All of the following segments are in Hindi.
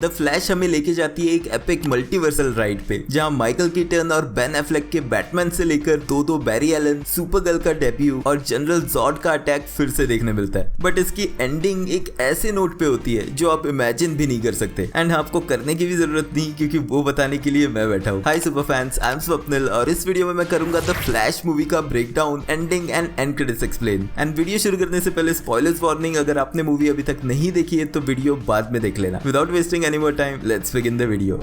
द फ्लैश हमें लेके जाती है एक एपिक मल्टीवर्सल राइड पे, जहां माइकल कीटन और बेन एफ्लेक के बैटमैन से लेकर दो बैरी एलन, सुपरगर्ल का डेब्यू और जनरल जॉड का अटैक फिर से देखने मिलता है। बट इसकी एंडिंग एक ऐसे नोट पे होती है जो आप इमेजिन भी नहीं कर सकते, एंड आपको करने की भी जरूरत नहीं, क्योंकि वो बताने के लिए मैं बैठा हूँ। Hi super fans, I am Swapnil और इस वीडियो में मैं करूंगा द फ्लैश मूवी का breakdown, ending and end credits explain. And video शुरू करने से पहले स्पॉयलर्स वार्निंग, अगर आपने मूवी अभी तक नहीं देखी है तो वीडियो बाद में देख लेना। Without wasting any more time, let's begin the video.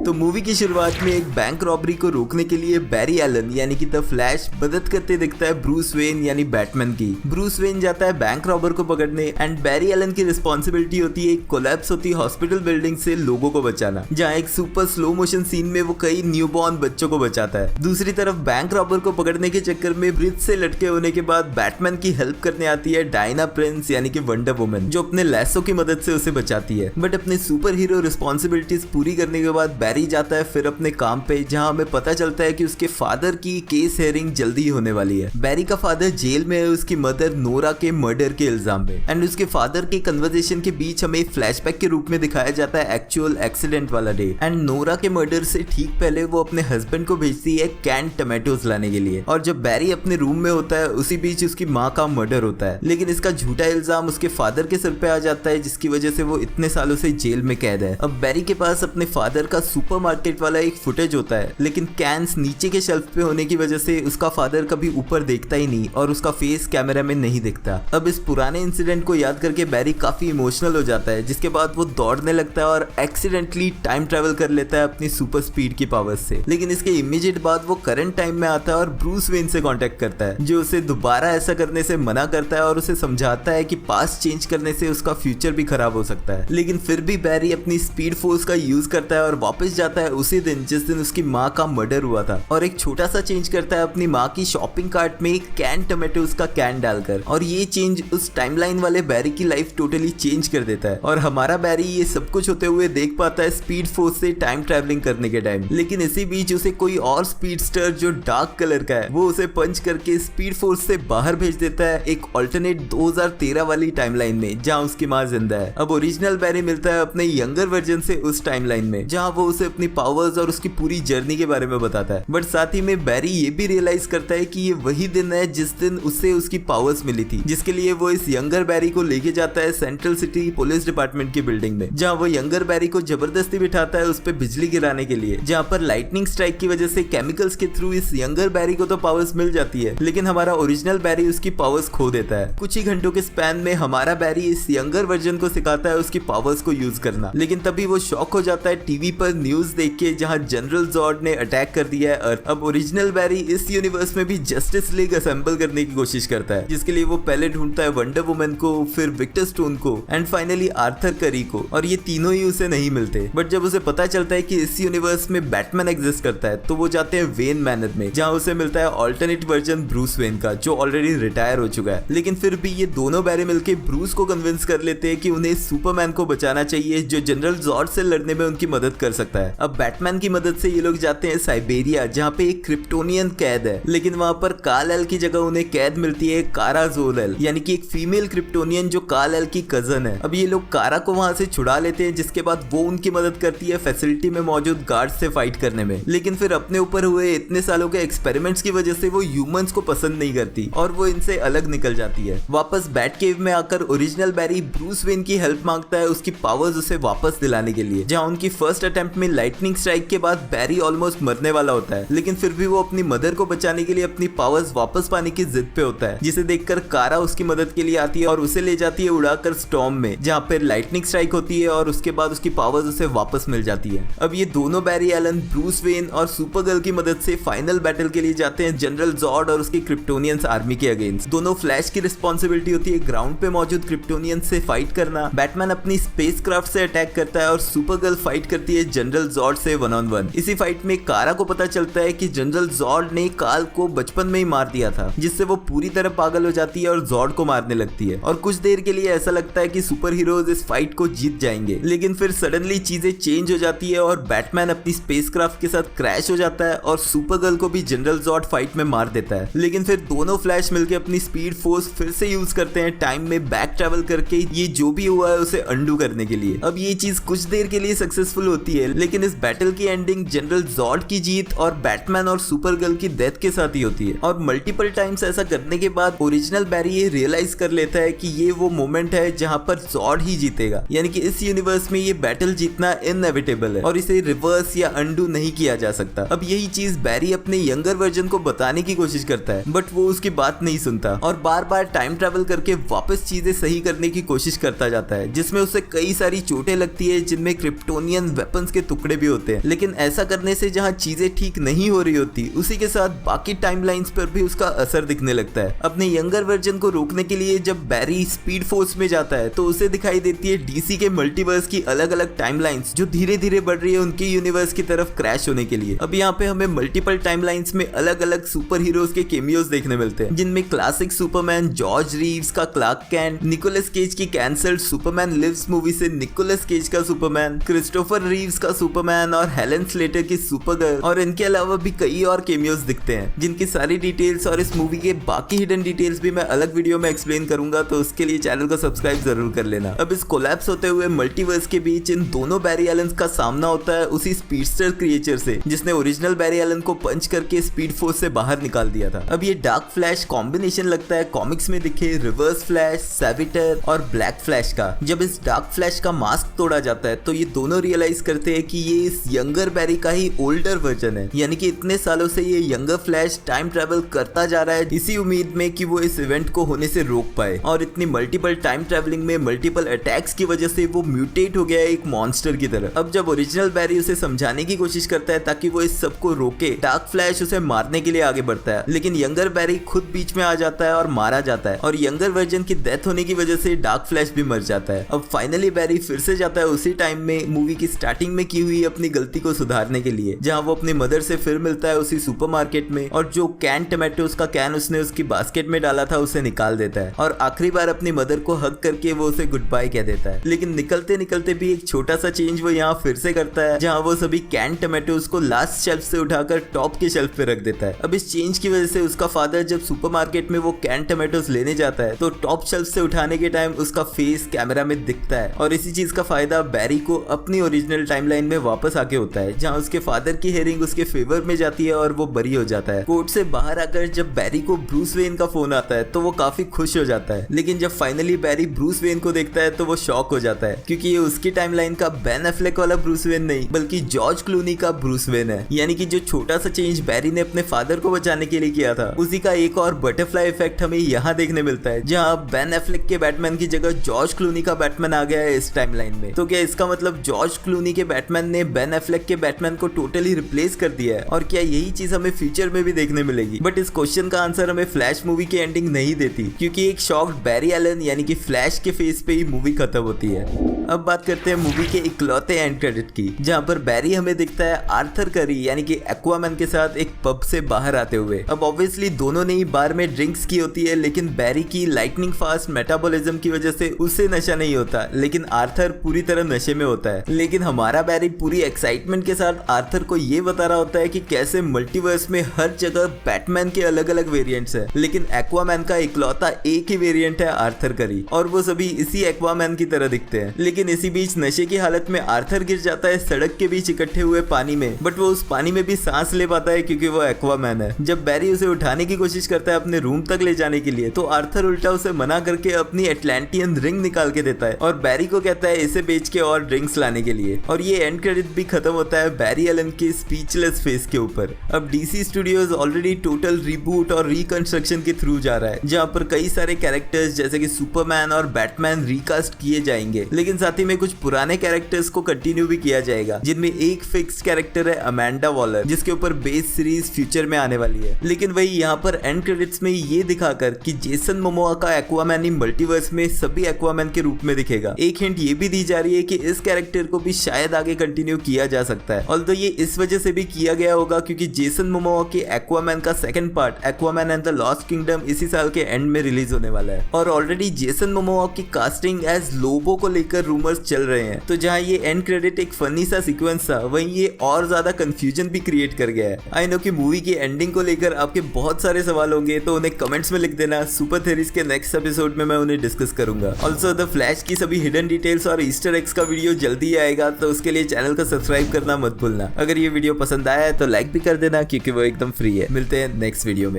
तो मूवी की शुरुआत में एक बैंक रॉबरी को रोकने के लिए बैरी एलन यानी कि द फ्लैश मदद करते दिखता है ब्रूस वेन यानी बैटमैन की। ब्रूस वेन जाता है बैंक रॉबर को पकड़ने एंड बैरी एलन की रिस्पॉन्सिबिलिटी होती है कोलैप्स होती हॉस्पिटल बिल्डिंग से लोगों को बचाना, जहाँ एक सुपर स्लो मोशन सीन में वो कई न्यूबॉर्न बच्चों को बचाता है। दूसरी तरफ बैंक रॉबर को पकड़ने के चक्कर में ब्रिज से लटके होने के बाद बैटमैन की हेल्प करने आती है डायना प्रिंस यानी कि वंडर वुमन, जो अपने लैसो की मदद से उसे बचाती है। बट अपने सुपर हीरो रिस्पॉन्सिबिलिटीज पूरी करने के बाद बैरी जाता है फिर अपने काम पे, जहां हमें पता चलता है कि उसके फादर की केस हेयरिंग जल्दी होने वाली है। बैरी का फादर जेल में है उसकी मदर नोरा के मर्डर के इल्जाम में, एंड उसके फादर के कन्वर्सेशन के बीच हमें फ्लैशबैक के रूप में दिखाया जाता है एक्चुअल एक्सीडेंट वाला डे। एंड नोरा के मर्डर से ठीक पहले वो अपने हस्बैंड को भेजती है कैन टमाटोज लाने के लिए, और जब बैरी अपने रूम में होता है उसी बीच उसकी माँ का मर्डर होता है। लेकिन इसका झूठा इल्जाम उसके फादर के सर पे आ जाता है, जिसकी वजह से वो इतने सालों से जेल में कैद है। अब बैरी के पास अपने फादर का सुपरमार्केट वाला एक फुटेज होता है, लेकिन कैन्स नीचे के शेल्फ पे होने की वजह से उसका फादर कभी ऊपर देखता ही नहीं और उसका फेस कैमरा में नहीं दिखता। अब इस पुराने इंसिडेंट को याद करके बैरी काफी इमोशनल हो जाता है, जिसके बाद वो दौड़ने लगता है और एक्सीडेंटली टाइम ट्रेवल कर लेता है अपनी सुपर स्पीड की पावर्स से। लेकिन इसके इमीडिएट बाद वो करंट टाइम में आता है और ब्रूस वेन से कांटेक्ट करता है, जो उसे दोबारा ऐसा करने से मना करता है और उसे समझाता है कि पास्ट चेंज करने से उसका फ्यूचर भी खराब हो सकता है। लेकिन फिर भी बैरी अपनी स्पीड फोर्स का यूज करता है और वापस जाता है उसी दिन जिस दिन उसकी माँ का मर्डर हुआ था, और एक छोटा सा चेंज करता है अपनी माँ की शॉपिंग कार्ट में कैन टमाटोज का कैन डालकर, और ये चेंज उस टाइमलाइन वाले बैरी की लाइफ टोटली चेंज कर देता है। और हमारा बैरी ये सब कुछ होते हुए देख पाता है स्पीड फोर्स से टाइम ट्रैवलिंग करने के टाइम। लेकिन इसी बीच उसे कोई और स्पीडस्टर जो डार्क कलर का है वो उसे पंच करके स्पीड फोर्स से बाहर भेज देता है एक ऑल्टरनेट 2013 वाली टाइमलाइन में, जहाँ उसकी माँ जिंदा है। अब ओरिजिनल बैरी मिलता है अपने यंगर वर्जन से उस टाइमलाइन में, जहाँ वो उसे अपनी पावर्स और उसकी पूरी जर्नी के बारे में बताता है। बट साथ ही में बैरी ये भी रियलाइज करता है कि ये वही दिन है जिस दिन उसे उसकी पावर्स मिली थी, जिसके लिए वो इस यंगर बैरी को लेके जाता है सेंट्रल सिटी पुलिस डिपार्टमेंट की बिल्डिंग में, जहाँ वो यंगर बैरी को जबरदस्ती बिठाता है उस पर बिजली गिराने के लिए, जहाँ पर लाइटनिंग स्ट्राइक की वजह से केमिकल्स के थ्रू इस यंगर बैरी को तो पावर्स मिल जाती है, लेकिन हमारा ओरिजिनल बैरी उसकी पावर्स खो देता है। कुछ ही घंटों के स्पैन में हमारा बैरी इस यंगर वर्जन को सिखाता है उसकी पावर्स को यूज करना। लेकिन तभी वो शॉक हो जाता है टीवी पर न्यूज देख के, जहाँ जनरल जॉर्ड ने अटैक कर दिया है अर्थ। अब ओरिजिनल बैरी इस यूनिवर्स में भी जस्टिस लीग असेंबल करने की कोशिश करता है, जिसके लिए वो पहले ढूंढता है वंडर वुमन को, फिर विक्टर स्टोन को एंड फाइनली आर्थर करी को, और ये तीनों ही उसे नहीं मिलते। बट जब उसे पता चलता है कि इस यूनिवर्स में बैटमैन एग्जिस्ट करता है, तो वो जाते हैं वेन मैनर में, जहाँ उसे मिलता है ऑल्टरनेट वर्जन ब्रूस वेन का, जो ऑलरेडी रिटायर हो चुका है। लेकिन फिर भी ये दोनों बैरी मिलकर ब्रूस को कन्विंस कर लेते हैं कि उन्हें सुपरमैन को बचाना चाहिए, जो जनरल जॉर्ड से लड़ने में उनकी मदद कर सकता है। अब बैटमैन की मदद से ये लोग जाते हैं साइबेरिया, जहाँ पे एक क्रिप्टोनियन कैद है, लेकिन वहाँ पर काल एल की जगह उन्हें कैद मिलती है कारा जोल एल, यानी कि एक फीमेल क्रिप्टोनियन जो काल एल की कजन है। अब ये लोग कारा को वहाँ से छुड़ा लेते हैं, जिसके बाद वो उनकी मदद करती है फैसिलिटी में मौजूद गार्ड से फाइट करने में। लेकिन फिर अपने ऊपर हुए इतने सालों के एक्सपेरिमेंट्स की वजह से वो ह्यूमंस को पसंद नहीं करती और वो इनसे अलग निकल जाती है। वापस बैट केव में आकर ओरिजिनल बैरी ब्रूस वेन की हेल्प मांगता है उसकी पावर्स उसे वापस दिलाने के लिए, जहाँ उनकी फर्स्ट अटेम्प्ट में लाइटनिंग स्ट्राइक के बाद बैरी ऑलमोस्ट मरने वाला होता है। लेकिन फिर भी वो अपनी मदर को बचाने के लिए अपनी पावर्स वापस पाने की जिद पे होता है, जिसे देखकर कारा उसकी मदद के लिए आती है और उसे ले जाती है उड़ाकर स्टॉर्म में, जहाँ पर लाइटनिंग स्ट्राइक होती है और उसके बाद उसकी पावर्स उसे वापस मिल जाती है। अब ये दोनों बैरी एलन ब्रूस वेन और सुपरगर्ल की मदद से फाइनल बैटल के लिए जाते हैं जनरल जॉर्ड और उसकी क्रिप्टोनियंस आर्मी के अगेंस्ट। दोनों फ्लैश की रिस्पॉन्सिबिलिटी होती है ग्राउंड पे मौजूद क्रिप्टोनियंस से फाइट करना। बैटमैन अपनी स्पेसक्राफ्ट से अटैक करता है और सुपरगर्ल फाइट करती है जनरल जनरल जॉर्ड से 1-on-1। इसी फाइट में कारा को पता चलता है कि जनरल जॉर्ड ने काल को बचपन में ही मार दिया था, जिससे वो पूरी तरह पागल हो जाती है और जॉर्ड को मारने लगती है। और कुछ देर के लिए ऐसा लगता है कि सुपर हीरोज इस फाइट को जीत जाएंगे, लेकिन फिर सडनली चीजें चेंज हो जाती है और बैटमैन अपनी स्पेसक्राफ्ट के साथ क्रैश हो जाता है और सुपरगर्ल को भी जनरल जॉर्ड फाइट में मार देता है। लेकिन फिर दोनों फ्लैश मिलकर अपनी स्पीड फोर्स फिर से यूज करते हैं टाइम में बैक ट्रैवल करके ये जो भी हुआ है उसे अंडू करने के लिए। अब ये चीज कुछ देर के लिए सक्सेसफुल होती है, लेकिन इस बैटल की एंडिंग जनरल जॉर्ड की जीत और बैटमैन और सुपरगर्ल की डेथ के साथ ही होती है। और मल्टीपल टाइम्स ऐसा करने के बाद ओरिजिनल बैरी ये रियलाइज कर लेता है कि ये वो मोमेंट है जहां पर जॉर्ड ही जीतेगा, यानी कि इस यूनिवर्स में ये बैटल जीतना इनएविटेबल है और इसे रिवर्स या अंडू नहीं किया जा सकता। अब यही चीज बैरी अपने यंगर वर्जन को बताने की कोशिश करता है, बट वो उसकी बात नहीं सुनता और बार बार टाइम ट्रैवल करके वापस चीजें सही करने की कोशिश करता जाता है, जिसमें उसे कई सारी चोटें लगती है, जिनमें क्रिप्टोनियन वेपन्स के टुकड़े भी होते हैं। लेकिन ऐसा करने से जहां चीजें ठीक नहीं हो रही होती, उसी के साथ बाकी टाइमलाइंस पर भी उसका असर दिखने लगता है। अपने यंगर वर्जन को रोकने के लिए जब बैरी स्पीड फोर्स में जाता है तो उसे दिखाई देती है डीसी के मल्टीवर्स की अलग अलग टाइमलाइंस जो धीरे धीरे बढ़ रही है उनके यूनिवर्स की तरफ क्रैश होने के लिए। अब यहाँ पे हमें मल्टीपल टाइमलाइंस में अलग अलग सुपर हीरोज के केमियोज देखने मिलते हैं, जिनमें क्लासिक सुपरमैन जॉर्ज रीव्स का क्लार्क कैंट, निकोलस केज की कैंसल्ड सुपरमैन लिव्स मूवी से निकोलस केज का सुपरमैन, क्रिस्टोफर रीव्स का सुपरमैन और हेलन स्लेटर की सुपरगर्ल, और इनके अलावा भी कई और केमियोज दिखते हैं, जिनकी सारी डिटेल्स और इस मूवी के बाकी हिडन डिटेल्स भी मैं अलग वीडियो में एक्सप्लेन करूंगा, तो उसके लिए चैनल को सब्सक्राइब जरूर कर लेना। अब इस कोलैप्स होते हुए मल्टीवर्स के बीच इन दोनों बैरी एलन्स का सामना होता है उसी स्पीडस्टर क्रिएचर से, जिसने ओरिजिनल बैरी एलन को पंच करके स्पीड फोर्स से बाहर निकाल दिया था। अब ये डार्क फ्लैश कॉम्बिनेशन लगता है कॉमिक्स में दिखे रिवर्स फ्लैश, सैविटर और ब्लैक फ्लैश का। जब इस डार्क फ्लैश का मास्क तोड़ा जाता है तो ये दोनों रियलाइज करते हैं कि ये इस यंगर बैरी का ही ओल्डर वर्जन है, यानी कि इतने सालों से ये यंगर फ्लैश टाइम ट्रैवल करता जा रहा है इसी उम्मीद में कि वो इस इवेंट को होने से रोक पाए। और इतनी मल्टीपल टाइम ट्रैवलिंग में मल्टीपल अटैक्स की वजह से वो म्यूटेट हो गया है एक मॉन्स्टर की तरह। अब जब ओरिजिनल बैरी उसे समझाने की कोशिश करता है ताकि वो इस सब को रोके, डार्क फ्लैश उसे मारने के लिए आगे बढ़ता है, लेकिन यंगर बैरी खुद बीच में आ जाता है और मारा जाता है और यंगर वर्जन की डेथ होने की वजह से डार्क फ्लैश भी मर जाता है। अब फाइनली बैरी फिर से जाता है उसी टाइम में मूवी की स्टार्टिंग में की हुई अपनी गलती को सुधारने के लिए, जहां वो अपनी मदर से फिर मिलता है उसी सुपरमार्केट में और जो कैन टमाटोस का कैन उसने उसकी बास्केट में डाला था उसे निकाल देता है और आखिरी बार अपनी मदर को हग करके वो उसे गुड बाय कह देता है। लेकिन निकलते निकलते भी एक छोटा सा चेंज वो यहाँ फिर से करता है, जहाँ वो सभी कैन टमाटोस को लास्ट शेल्फ से उठाकर टॉप के शेल्फ पे रख देता है। अब इस चेंज की वजह से उसका फादर जब सुपरमार्केट में वो कैन टमाटोस लेने जाता है तो टॉप शेल्फ से उठाने के टाइम उसका फेस कैमरा में दिखता है और इसी चीज का फायदा बैरी को अपनी ओरिजिनल टाइमलाइन में वापस आके होता है, जहाँ उसके फादर की हेयरिंग उसके फेवर में जाती है और वो बरी हो जाता है। कोर्ट से बाहर आकर जब बैरी को ब्रूस वेन का फोन आता है तो वो काफी खुश हो जाता है, लेकिन जब फाइनली बैरी ब्रूस वेन को देखता है तो वो शॉक हो जाता है, क्योंकि ये उसकी टाइमलाइन का बेन एफ्लेक वाला ब्रूस वेन नहीं बल्कि जॉर्ज क्लूनी का ब्रूस वेन है। यानी कि जो छोटा सा चेंज बैरी ने अपने फादर को बचाने के लिए किया था, उसी का एक और बटरफ्लाई इफेक्ट हमें यहाँ देखने मिलता है, जहाँ बेन एफ्लेक के बैटमैन की जगह जॉर्ज क्लूनी का बैटमैन आ गया है इस टाइमलाइन में। तो क्या इसका मतलब जॉर्ज क्लूनी के बैटमैन ने बेन एफ्लेक के बैटमैन को टोटली रिप्लेस कर दिया है, और क्या यही चीज हमें फ्यूचर में भी देखने मिलेगी? बट इस क्वेश्चन का आंसर हमें फ्लैश मूवी की एंडिंग नहीं देती, क्योंकि एक शॉक्ड बैरी एलन यानी कि फ्लैश के फेस पे ही मूवी खत्म होती है। अब बात करते हैं मूवी के इकलौते एंड क्रेडिट की, जहाँ पर बैरी हमें दिखता है आर्थर करी यानी कि एक्वामैन के साथ एक पब से बाहर आते हुए। अब ऑब्वियसली दोनों ने ही बार में ड्रिंक्स की होती है, लेकिन बैरी की लाइटनिंग फास्ट मेटाबॉलिज्म की वजह से उसे नशा नहीं होता, लेकिन आर्थर पूरी तरह नशे में होता है। लेकिन हमारा बैरी पूरी एक्साइटमेंट के साथ आर्थर को ये बता रहा होता है कि कैसे मल्टीवर्स में हर जगह बैटमैन के अलग अलग वेरिएंट्स है, लेकिन एक्वामैन का इकलौता एक ही वेरिएंट है आर्थर करी, और वो सभी इसी एक्वामैन की तरह दिखते हैं। लेकिन इसी बीच नशे की हालत में आर्थर गिर जाता है सड़क के बीच इकट्ठे हुए पानी में, बट वो उस पानी में भी सांस ले पाता है क्योंकि वो एक्वामैन है। जब बैरी उसे उठाने की कोशिश करता है अपने रूम तक ले जाने के लिए, तो आर्थर उल्टा उसे मना करके अपनी एटलांटियन रिंग निकाल के देता है और बैरी को कहता है इसे बेच के और ड्रिंक्स लाने के लिए। और ये एंड क्रेडिट भी खत्म होता है बैरी एलन के स्पीचलेस फेस के ऊपर। अब DC studios already total reboot और रिकंस्ट्रक्शन के थ्रू जा रहा है, जहाँ पर कई सारे कैरेक्टर्स जैसे कि सुपरमैन और बैटमैन रिकास्ट किए जाएंगे, लेकिन साथ साथ ही में कुछ पुराने कैरेक्टर्स को कंटिन्यू भी किया जाएगा, जिनमें एक फिक्स कैरेक्टर है अमेंडा वॉलर, जिसके ऊपर बेस सीरीज फ्यूचर में आने वाली है। लेकिन वही यहाँ पर एंड क्रेडिट्स में ये दिखाकर कि जेसन मोमोआ का एक्वामैन ही मल्टीवर्स में सभी एक्वामैन के रूप में दिखेगा। एक हिंट ये भी दी जा रही है कि इस कैरेक्टर को भी शायद आगे कंटिन्यू किया जा सकता है। ऑल्दो ये इस वजह से भी किया गया होगा क्योंकि जेसन मोमोआ के एक्वामैन का second part Aquaman and the lost kingdom इसी साल के एंड में रिलीज होने वाला है और ऑलरेडी जेसन मोमोआ की कास्टिंग एज लोबो को लेकर रूमर्स चल रहे हैं। तो जहां ये एंड क्रेडिट एक फनी सा सीक्वेंस था, वहीं ये और ज्यादा कंफ्यूजन भी क्रिएट कर गया है। आई नो कि मूवी की एंडिंग को लेकर आपके बहुत सारे सवाल होंगे, तो उन्हें कमेंट्स में लिख देना। सुपर थ्योरीज के नेक्स्ट एपिसोड में मैं उन्हें डिस्कस करूंगा। ऑल्सो द फ्लैश की सभी हिडन डिटेल्स और ईस्टर एग्स का वीडियो जल्दी आएगा, तो उसके लिए चैनल को सब्सक्राइब करना मत भूलना। अगर ये वीडियो पसंद आया है तो लाइक भी कर देना क्योंकि वो एकदम फ्री है। मिलते हैं नेक्स्ट वीडियो में।